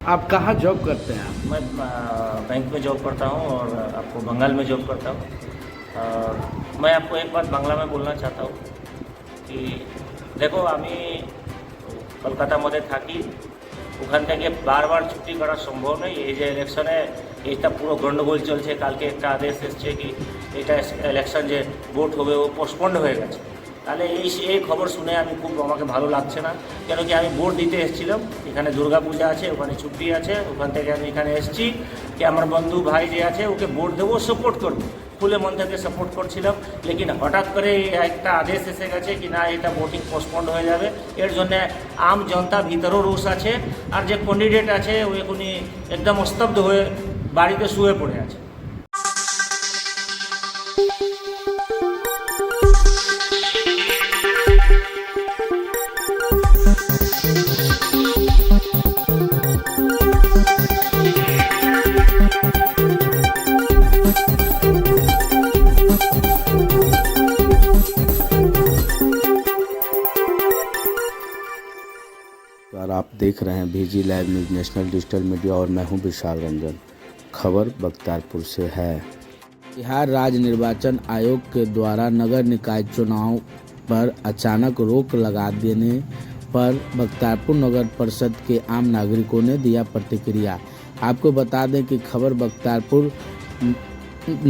आप कहाँ जॉब करते हैं? मैं बैंक में जॉब करता हूँ और आपको बंगाल में जॉब करता हूँ। मैं आपको एक बात बांग्ला में बोलना चाहता हूँ कि দেখো আমি কলকাতাमध्ये থাকি, ওখান থেকে বারবার ছুটি করা সম্ভব নয়। এই যে ইলেকশনে এটা পুরো গন্ডগোল চলছে, কালকে একটা আদেশ এসছে কি এটা ইলেকশন যে ভোট হবে ও পোস্টপন্ড হয়ে গেছে। তাহলে এই খবর শুনে আমি খুব আমাকে ভালো লাগছে না, কেন কি আমি ভোট দিতে এসেছিলাম, এখানে দুর্গা পূজা আছে, ওখানে ছুটি আছে, ওখান থেকে আমি এখানে এসেছি কি আমার বন্ধু ভাই যে আছে ওকে ভোট দেবো, সাপোর্ট করবো, খুলে মন থেকে সাপোর্ট করছিলাম। লেকিন হঠাৎ করে একটা আদেশ এসে গেছে কি না এটা ভোটিং পোস্টপন্ড হয়ে যাবে, এর জন্য আম জনতা ভিতরেও রোষ আছে। আর যে ক্যান্ডিডেট আছে ও এখনই একদম স্তব্ধ হয়ে বাড়িতে শুয়ে পড়ে আছে। और आप देख रहे हैं VG live news national digital media और मैं हूं विशाल रंजन। खबर बख्तियारपुर से है। बिहार राज्य निर्वाचन आयोग के द्वारा नगर निकाय चुनाव पर अचानक रोक लगा देने पर बख्तियारपुर नगर परिषद के आम नागरिकों ने दिया प्रतिक्रिया। आपको बता दें कि खबर बख्तियारपुर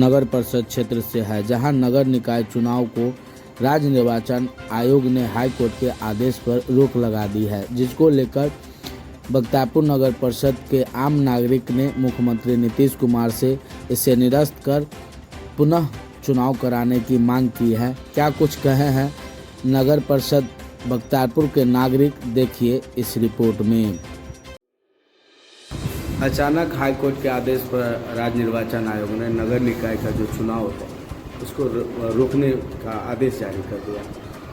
नगर परिषद क्षेत्र से है, जहां नगर निकाय चुनाव को राज्य निर्वाचन आयोग ने हाई कोर्ट के आदेश पर रोक लगा दी है, जिसको लेकर बख्तियारपुर नगर परिषद के आम नागरिक ने मुख्यमंत्री नीतीश कुमार से इसे निरस्त कर पुनः चुनाव कराने की मांग की है। क्या कुछ कहे हैं नगर परिषद बख्तियारपुर के नागरिक, देखिए इस रिपोर्ट में। अचानक हाई कोर्ट के आदेश पर राज्य निर्वाचन आयोग ने नगर निकाय का जो चुनाव है उसको रोकने का आदेश जारी कर दिया।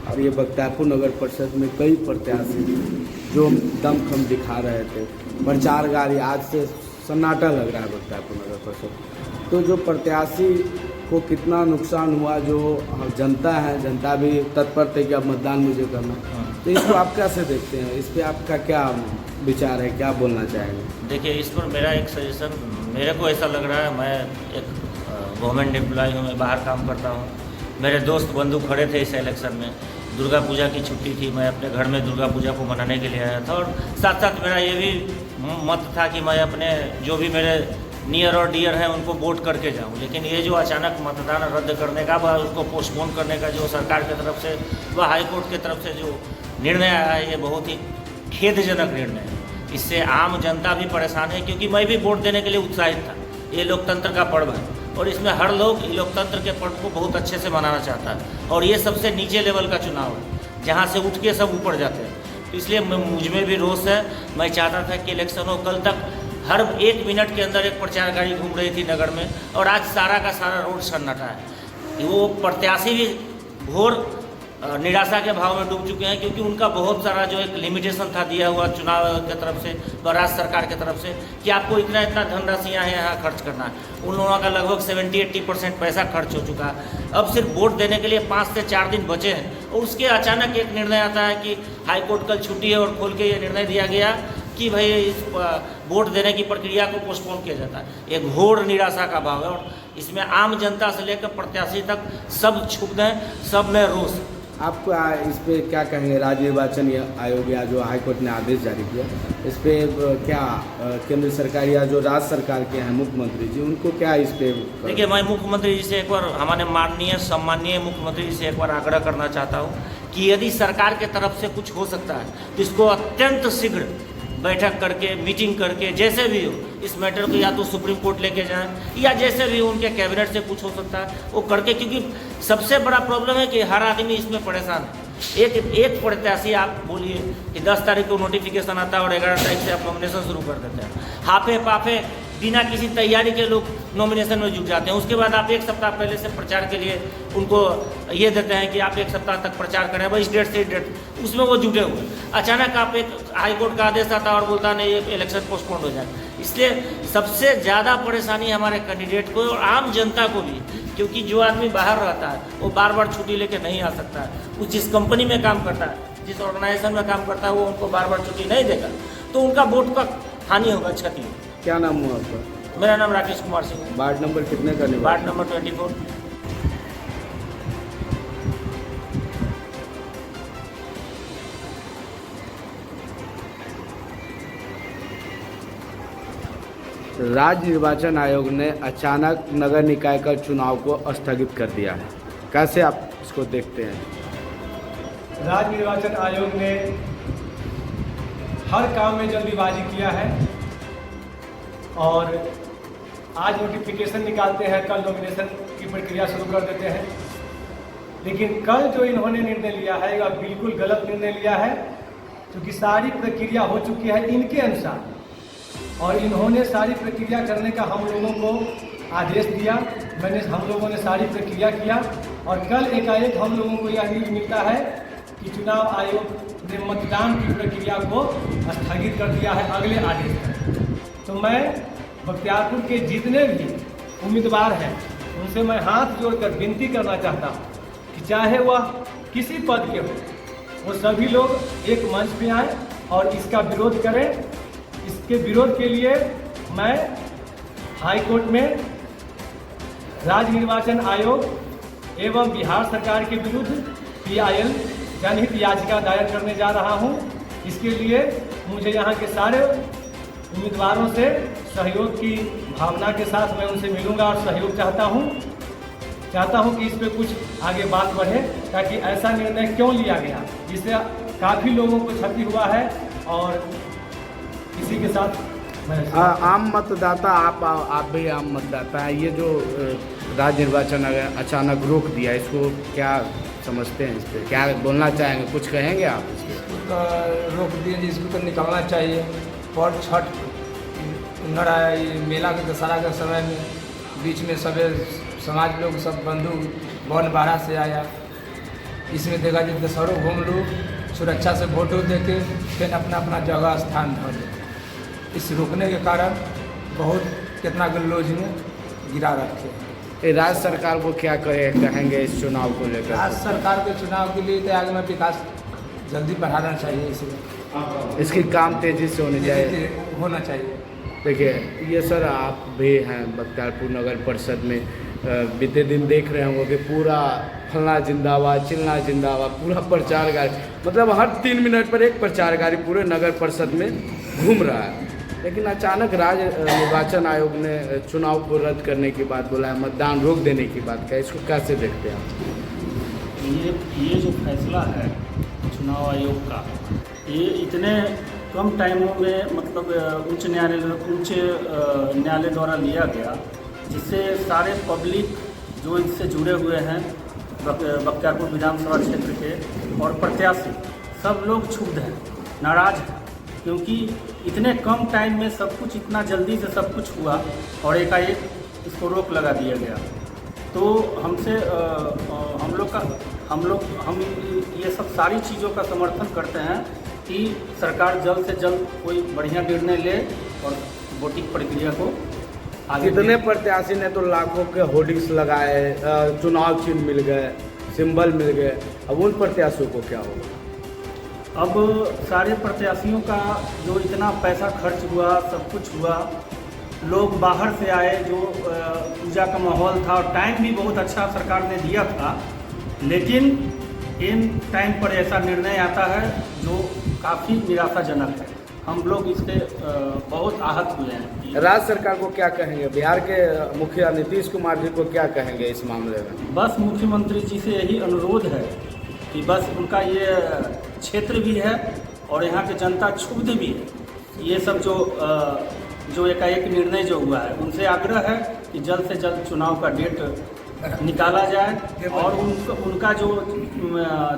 और ये बख्तियारपुर नगर परिषद में कई प्रत्याशी जो दमखम दिखा रहे थे, प्रचार गाड़ी आज से सन्नाटा लग रहा है बख्तियारपुर नगर परिषद। तो जो प्रत्याशी को कितना नुकसान हुआ, जो जनता है, जनता भी तत्पर थे कि अब मतदान मुझे करना, तो इसको आप कैसे देखते हैं? इस पर आपका क्या विचार है, क्या बोलना चाहेंगे? देखिए, इस पर मेरा एक सजेशन, मेरे को ऐसा लग रहा है, मैं एक गवर्नमेंट एम्प्लॉय हूँ, मैं बाहर काम करता हूँ, मेरे दोस्त बंधु खड़े थे इस इलेक्शन में, दुर्गा पूजा की छुट्टी थी, मैं अपने घर में दुर्गा पूजा को मनाने के लिए आया था। और साथ साथ मेरा ये भी मत था कि मैं अपने जो भी मेरे नियर और डियर हैं उनको वोट करके जाऊं। लेकिन ये जो अचानक मतदान रद्द करने का व उसको पोस्टपोन करने का जो सरकार की तरफ से व हाई कोर्ट की तरफ से जो निर्णय आया है, ये बहुत ही खेदजनक निर्णय है। इससे आम जनता भी परेशान है, क्योंकि मैं भी वोट देने के लिए उत्साहित था। ये लोकतंत्र का पर्व है और इसमें हर लोग लोकतंत्र के पर्व को बहुत अच्छे से मनाना चाहता है। और ये सबसे नीचे लेवल का चुनाव है, जहाँ से उठ के सब ऊपर जाते हैं। तो इसलिए मुझ में भी रोष है। मैं चाहता था कि इलेक्शन हो, कल तक हर 1 मिनट के अंदर एक प्रचार गाड़ी घूम रही थी नगर में, और आज सारा का सारा रोड सन्नाटा है। वो प्रत्याशी भी घोर निराशा के भाव में डूब चुके हैं, क्योंकि उनका बहुत सारा जो एक लिमिटेशन था दिया हुआ चुनाव की तरफ से व राज्य सरकार की तरफ से कि आपको इतना इतना धनराशियाँ यहाँ खर्च करना है। उन लोगों का लगभग 70-80% पैसा खर्च हो चुका है। अब सिर्फ वोट देने के लिए 5 से 4 दिन बचे हैं, और उसके अचानक एक निर्णय आता है कि हाई कोर्ट कल छुट्टी है और खोल के ये निर्णय दिया गया कि भाई इस वोट देने की प्रक्रिया को पोस्टपोन किया जाता है। एक घोर निराशा का भाव है, और इसमें आम जनता से लेकर प्रत्याशी तक सब क्षुब्ध हैं, सब में रोष। आप इस पे क्या कहेंगे? राज्य निर्वाचन आयोग या जो हाई कोर्ट ने आदेश जारी किया, इस पे क्या केंद्र सरकार या जो राज्य सरकार के हैं मुख्यमंत्री जी, उनको क्या इस पे? देखिए, मैं मुख्यमंत्री जी से एक बार, हमारे माननीय सम्माननीय मुख्यमंत्री जी से एक बार आग्रह करना चाहता हूँ कि यदि सरकार के तरफ से कुछ हो सकता है तो इसको अत्यंत शीघ्र बैठक करके, मीटिंग करके, जैसे भी हो इस मैटर को या तो सुप्रीम कोर्ट लेके जाएं या जैसे भी उनके कैबिनेट से कुछ हो सकता है वो करके। क्योंकि सबसे बड़ा प्रॉब्लम है कि हर आदमी इसमें परेशान है। एक प्रत्याशी आप बोलिए कि 10 तारीख को नोटिफिकेशन आता है और 11 तारीख से आप नॉमिनेशन शुरू कर देते हैं। हाफे पाफे बिना किसी तैयारी के लोग नॉमिनेशन में जुट जाते हैं। उसके बाद आप 1 सप्ताह पहले से प्रचार के लिए उनको ये देते हैं कि आप 1 सप्ताह तक प्रचार करें, भाई इस डेट से इस डेट, उसमें वो जुटे हुए। अचानक आप एक हाई कोर्ट का आदेश आता और बोलता नहीं ये इलेक्शन पोस्टपोन हो जाए। इसलिए सबसे ज़्यादा परेशानी हमारे कैंडिडेट को और आम जनता को भी, क्योंकि जो आदमी बाहर रहता है वो बार बार छुट्टी लेके नहीं आ सकता है। वो जिस कंपनी में काम करता है, जिस ऑर्गेनाइजेशन में काम करता है, वो उनको बार बार छुट्टी नहीं देगा, तो उनका वोट का हानि होगा, क्षति। क्या नाम हुआ आपका? मेरा नाम राकेश कुमार सिंह है। वार्ड नंबर कितने का निवासी? Ward number 24। राज्य निर्वाचन आयोग ने अचानक नगर निकाय का चुनाव को स्थगित कर दिया है, कैसे आप इसको देखते हैं? राज्य निर्वाचन आयोग ने हर काम में जल्दीबाजी किया है और आज नोटिफिकेशन निकालते हैं, कल नॉमिनेशन की प्रक्रिया शुरू कर देते हैं। लेकिन कल जो इन्होंने निर्णय लिया है वह बिल्कुल गलत निर्णय लिया है, क्योंकि सारी प्रक्रिया हो चुकी है इनके अनुसार और इन्होंने सारी प्रक्रिया करने का हम लोगों को आदेश दिया। हम लोगों ने सारी प्रक्रिया किया और कल एकाएक हम लोगों को यह न्यूज़ मिलता है कि चुनाव आयोग ने मतदान की प्रक्रिया को स्थगित कर दिया है अगले आदेश तक। तो मैं बख्तियारपुर के जितने भी उम्मीदवार हैं उनसे मैं हाथ जोड़कर विनती करना चाहता हूँ कि चाहे वह किसी पद के हो, वो सभी लोग एक मंच पे आए और इसका विरोध करें। इसके विरोध के लिए मैं हाई कोर्ट में राज्य निर्वाचन आयोग एवं बिहार सरकार के विरुद्ध PIL जनहित याचिका दायर करने जा रहा हूं। इसके लिए मुझे यहां के सारे उम्मीदवारों से सहयोग की भावना के साथ मैं उनसे मिलूंगा और सहयोग चाहता हूं कि इस पे कुछ आगे बात बढ़े, ताकि ऐसा निर्णय क्यों लिया गया जिससे काफ़ी लोगों को क्षति हुआ है। और इसी के साथ मैं आम मतदाता, आप भी आम मतदाता हैं, ये जो राज्य निर्वाचन अचानक रोक दिया, इसको क्या समझते हैं? इस पर क्या बोलना चाहेंगे, कुछ कहेंगे आप इस पर? रोक दिए, इसको तो निकलना चाहिए। और छठ मेला के दशहरा के समय में बीच में सभी समाज लोग सब बंधु बन बारह से आया, इसमें देखा जी दशहरों घूम लो, सुरक्षा से वोटों देके फिर अपना अपना जगह स्थान धो दे। इस रुकने के कारण बहुत कितना गलोज में गिरा रखे। राज्य सरकार को क्या कहेंगे इस चुनाव को लेकर? राज्य सरकार के चुनाव के लिए तो आगे में विकास जल्दी बढ़ाना चाहिए, इसलिए इसकी काम तेजी से होना चाहिए। देखिए ये सर, आप भी हैं बख्तियारपुर नगर परिषद में, बीते दिन देख रहे होंगे कि पूरा फलना जिंदाबाद, चिलना जिंदाबाद, पूरा प्रचार गाड़ी, मतलब हर 3 मिनट पर एक प्रचार गाड़ी पूरे नगर परिषद में घूम रहा है। लेकिन अचानक राज्य निर्वाचन आयोग ने चुनाव को रद्द करने की बात बोला है, मतदान रोक देने की बात कही, इसको कैसे देखते हैं आप? ये जो फैसला है चुनाव आयोग का, ये इतने कम टाइमों में मतलब उच्च न्यायालय द्वारा लिया गया, जिससे सारे पब्लिक जो इससे जुड़े हुए हैं बख्तियारपुर विधानसभा क्षेत्र के और प्रत्याशी सब लोग क्षुब्ध हैं, नाराज हैं, क्योंकि इतने कम टाइम में सब कुछ इतना जल्दी से सब कुछ हुआ और एकाएक इसको रोक लगा दिया गया। तो हमसे हम ये सब सारी चीज़ों का समर्थन करते हैं कि सरकार जल्द से जल्द कोई बढ़िया निर्णय ले और वोटिंग प्रक्रिया को आगे। कितने प्रत्याशी ने तो लाखों के होर्डिंग्स लगाए, चुनाव चिन्ह मिल गए, सिंबल मिल गए, अब उन प्रत्याशियों को क्या होगा? अब सारे प्रत्याशियों का जो इतना पैसा खर्च हुआ, सब कुछ हुआ, लोग बाहर से आए, जो पूजा का माहौल था और टाइम भी बहुत अच्छा सरकार ने दिया था, लेकिन इन टाइम पर ऐसा निर्णय आता है जो काफ़ी निराशाजनक है। हम लोग इससे बहुत आहत हुए हैं। राज्य सरकार को क्या कहेंगे? बिहार के मुखिया नीतीश कुमार जी को क्या कहेंगे इस मामले में? बस मुख्यमंत्री जी से यही अनुरोध है कि बस उनका ये क्षेत्र भी है और यहाँ की जनता क्षुब्ध भी है। ये सब जो एकाएक निर्णय जो हुआ है, उनसे आग्रह है कि जल्द से जल्द चुनाव का डेट निकाला जाए और उनका जो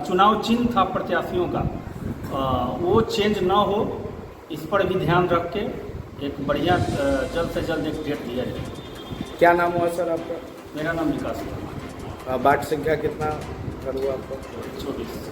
चुनाव चिन्ह था प्रत्याशियों का, वो चेंज ना हो, इस पर भी ध्यान रख के एक बढ़िया जल्द से जल्द एक डेट दिया जाए। क्या नाम हुआ सर आपका? मेरा नाम विकास हुआ। वार्ड संख्या कितना हुआ आपका? 24।